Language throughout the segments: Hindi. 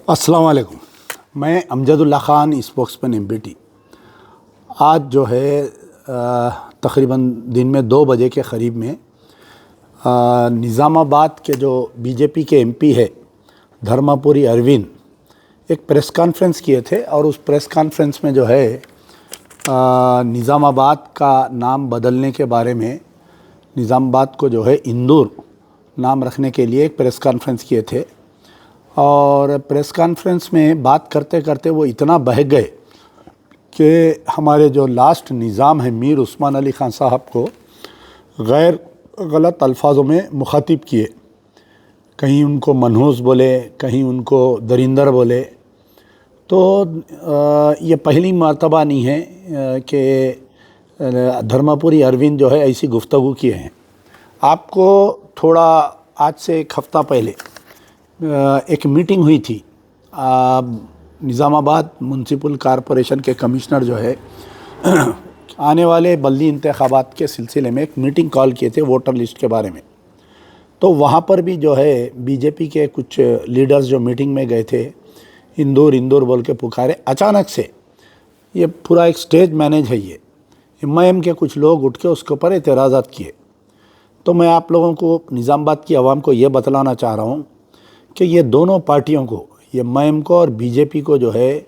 अस्सलाम वालेकुम। मैं अमजदुल्ला ख़ान स्पोक्समैन एमपीटी। आज जो है तकरीबन दिन में 2 बजे के क़रीब में निज़ामाबाद के जो बीजेपी के एमपी है धर्मापुरी अरविंद एक प्रेस कॉन्फ्रेंस किए थे और उस प्रेस कॉन्फ्रेंस में जो है निज़ामाबाद का नाम बदलने के बारे में, निज़ामाबाद को जो है इंदौर नाम रखने के लिए एक प्रेस कॉन्फ्रेंस किए थे। और प्रेस कॉन्फ्रेंस में बात करते करते वो इतना बहक गए कि हमारे जो लास्ट निज़ाम है मीर उस्मान अली ख़ान साहब को गैर गलत अल्फाज़ों में मुखातिब किए। कहीं उनको मनहूस बोले, कहीं उनको दरिंदर बोले। तो ये पहली मर्तबा नहीं है कि धर्मापुरी अरविंद जो है ऐसी गुफ्तगू किए हैं। आपको थोड़ा आज से एक हफ़्ता पहले एक मीटिंग हुई थी, निज़ामाबाद म्युनिसिपल कॉरपोरेशन के कमिश्नर जो है आने वाले बल्दी इंतखाबात के सिलसिले में एक मीटिंग कॉल किए थे वोटर लिस्ट के बारे में। तो वहाँ पर भी जो है बीजेपी के कुछ लीडर्स जो मीटिंग में गए थे, इंदौर बोल के पुकारे। अचानक से ये पूरा एक स्टेज मैनेज है, ये एमआईएम के कुछ लोग उठ के उसके ऊपर एतराज़ात किए। तो मैं आप लोगों को, निज़ामाबाद की आवाम को ये बतलाना चाह रहा हूँ कि ये दोनों पार्टियों को, ये एमआईएम को और बीजेपी को जो है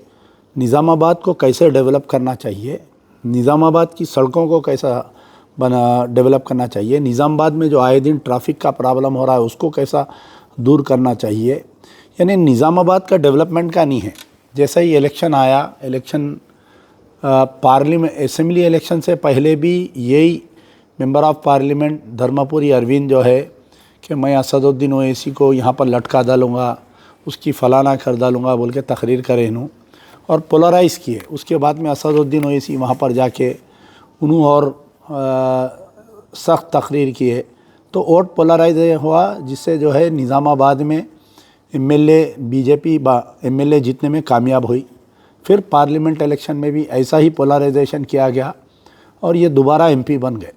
निज़ामाबाद को कैसे डेवलप करना चाहिए, निज़ामाबाद की सड़कों को कैसा डेवलप करना चाहिए, निज़ामाबाद में जो आए दिन ट्रैफिक का प्रॉब्लम हो रहा है उसको कैसा दूर करना चाहिए। यानी निज़ामाबाद का डेवलपमेंट का नहीं है। जैसा ही इलेक्शन आया, इलेक्शन पार्लियामेंट असेंबली इलेक्शन से पहले भी यही member of parliament Dharmapuri Arvind जो है कि मैं असदुद्दीन ओवैसी को यहाँ पर लटका डालूँगा, उसकी फ़लाना कर डालूँगा बोल के तकरीर करे इन्हों और पोलराइज़ किए। उसके बाद में असदुद्दीन ओवैसी वहाँ पर जाके उन्होंने और सख्त तकरीर किए तो वोट पोलराइज हुआ, जिससे जो है निज़ामाबाद में एमएलए बीजेपी एमएलए जीतने में कामयाब हुई। फिर पार्लियामेंट इलेक्शन में भी ऐसा ही पोलराइजेशन किया गया और ये दोबारा एमपी बन गए।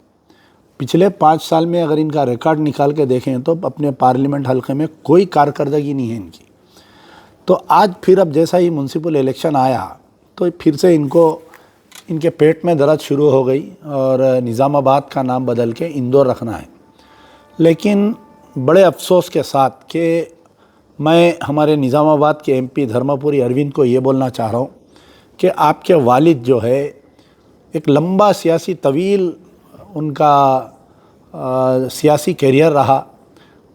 पिछले 5 साल में अगर इनका रिकॉर्ड निकाल के देखें तो अपने पार्लियामेंट हल्के में कोई कारकर्दगी नहीं है इनकी। तो आज फिर अब जैसा ही म्युनिसिपल इलेक्शन आया तो फिर से इनके पेट में दर्द शुरू हो गई और निज़ामाबाद का नाम बदल के इंदौर रखना है। लेकिन बड़े अफसोस के साथ कि मैं हमारे निज़ामाबाद के एमपी धर्मापुरी अरविंद को ये बोलना चाह रहा हूँ कि आपके वालिद जो है एक लंबा सियासी तवील उनका सियासी करियर रहा।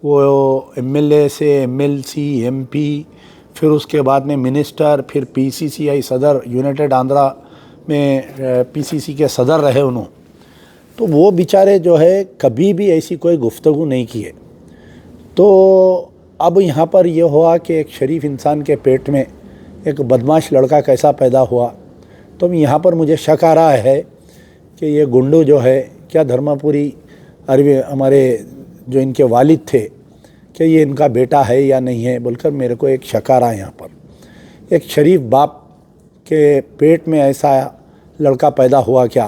वो एमएलए से एमएलसी, एमपी, फिर उसके बाद में मिनिस्टर, फिर पीसीसीआई सदर, यूनाइटेड आंध्रा में पीसीसी के सदर रहे उन्होंने। तो वो बेचारे जो है कभी भी ऐसी कोई गुफ्तगू नहीं किए। तो अब यहाँ पर ये हुआ कि एक शरीफ इंसान के पेट में एक बदमाश लड़का कैसा पैदा हुआ। तो यहाँ पर मुझे शक आ रहा है कि ये गुंडू जो है, क्या धर्मापुरी अरविंद हमारे जो इनके वालिद थे, कि ये इनका बेटा है या नहीं है बोलकर मेरे को एक शक आ रहा है। यहाँ पर एक शरीफ बाप के पेट में ऐसा लड़का पैदा हुआ क्या।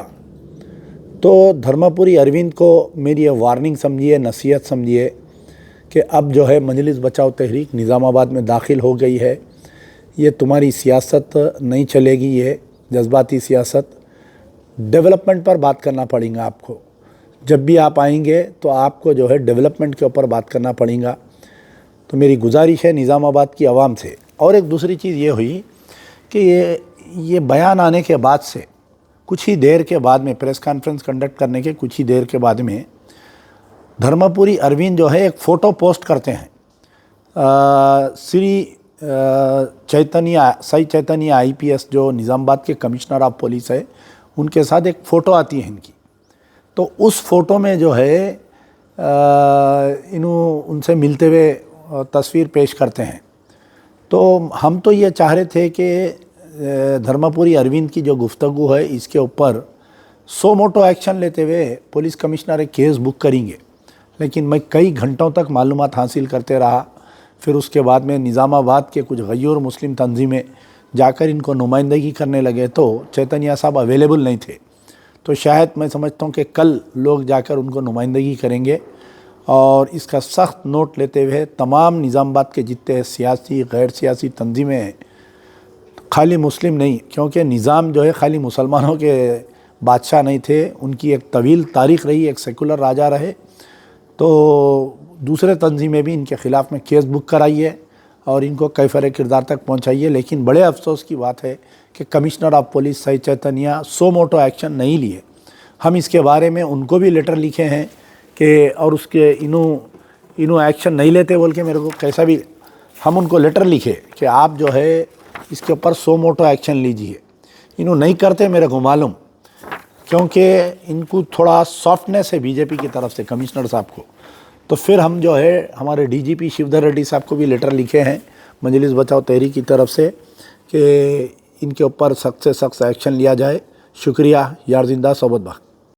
तो धर्मापुरी अरविंद को मेरी ये वार्निंग समझिए, नसीहत समझिए कि अब जो है मजलिस बचाओ तहरीक निज़ामाबाद में दाखिल हो गई है। ये तुम्हारी सियासत नहीं चलेगी, ये जज्बाती सियासत। डेवलपमेंट पर बात करना पड़ेगा आपको। जब भी आप आएंगे तो आपको जो है डेवलपमेंट के ऊपर बात करना पड़ेगा। तो मेरी गुजारिश है निज़ामाबाद की आवाम से। और एक दूसरी चीज़ ये हुई कि ये बयान आने के बाद से कुछ ही देर के बाद में, प्रेस कॉन्फ्रेंस कंडक्ट करने के कुछ ही देर के बाद में धर्मापुरी अरविंद जो है एक फ़ोटो पोस्ट करते हैं। श्री साई चैतन्य आईपीएस जो निज़ामाबाद के कमिश्नर ऑफ पुलिस है, उनके साथ एक फ़ोटो आती है इनकी। तो उस फ़ोटो में जो है उनसे मिलते हुए तस्वीर पेश करते हैं। तो हम तो ये चाह रहे थे कि धर्मापुरी अरविंद की जो गुफ्तगू है इसके ऊपर सो मोटो एक्शन लेते हुए पुलिस कमिश्नर एक केस बुक करेंगे। लेकिन मैं कई घंटों तक मालूमात हासिल करते रहा। फिर उसके बाद में निज़ामाबाद के कुछ गैर मुस्लिम तंजीमें जाकर इनको नुमाइंदगी करने लगे तो चैतन्य साहब अवेलेबल नहीं थे। तो शायद मैं समझता हूँ कि कल लोग जाकर उनको नुमाइंदगी करेंगे और इसका सख्त नोट लेते हुए तमाम निज़ामाबाद के जितने सियासी गैर सियासी तंजीमें हैं, खाली मुस्लिम नहीं, क्योंकि निज़ाम जो है खाली मुसलमानों के बादशाह नहीं थे, उनकी एक तवील तारीख़ रही, एक सेकुलर राजा रहे, तो दूसरे तंजीमें भी इनके ख़िलाफ़ में केस बुक कराई है और इनको कैफर किरदार तक पहुंचाइए। लेकिन बड़े अफसोस की बात है कि कमिश्नर ऑफ पुलिस सही चैतन्या सो मोटो एक्शन नहीं लिए। हम इसके बारे में उनको भी लेटर लिखे हैं कि और उसके इन्हों एक्शन नहीं लेते बोल के मेरे को कैसा भी हम उनको लेटर लिखे कि आप जो है इसके ऊपर सो मोटो एक्शन लीजिए। इन्हों नहीं करते मेरे को मालूम, क्योंकि इनको थोड़ा सॉफ्टनेस है बीजेपी की तरफ से कमिश्नर साहब को। तो फिर हम जो है हमारे डीजीपी शिवधर रेड्डी साहब को भी लेटर लिखे हैं मजलिस बचाओ तहरीक की तरफ से कि इनके ऊपर सख्त से सख्त एक्शन लिया जाए। शुक्रिया। यार जिंदा सोबत बा।